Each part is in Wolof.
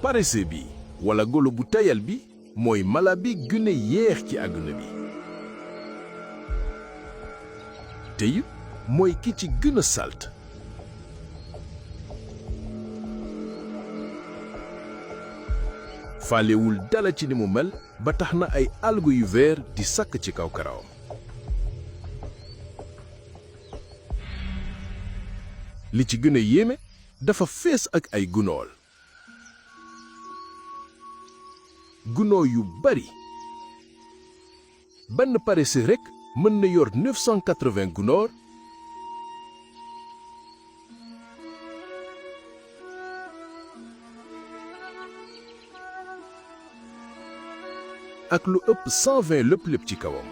paresseux bi wala golo bu tayal bi mooy mala bi gën a yeex ci àdduna bi te it mooy ki ci gën a salt faalewul dala ci ni mu mel ba tax na ay algues yu vert di sakk ci kaw karawam li ci gën a yéeme dafa fees ak ay gunóor yu bari benn paresseux rekk mën na yor 980 gunóor ak lu ëpp 120 lépp ci kawam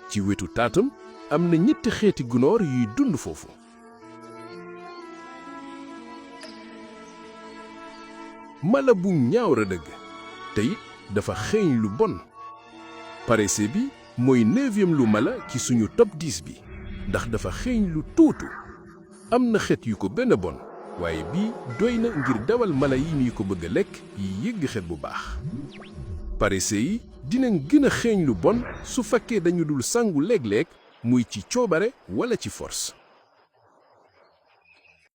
ci wetu taatam am na ñetti xeeti gunóor yuy dund foofu mala bu ñaaw ra dëgg te it dafa xeeñ lu bon paresseux bi mooy 9e lu mala ci suñu top 10 bi ndax dafa xeeñ lu tuutu am na xeet yu ko benn bon waaye bii doy na ngir dawal mala yi ñuy ko bëgg a lekk yi yëgg xet bu baax paresseux yi dinañ gën a xeeñ lu bon su fekkee dañu dul sangu léeg-léeg muy ci coobare wala ci force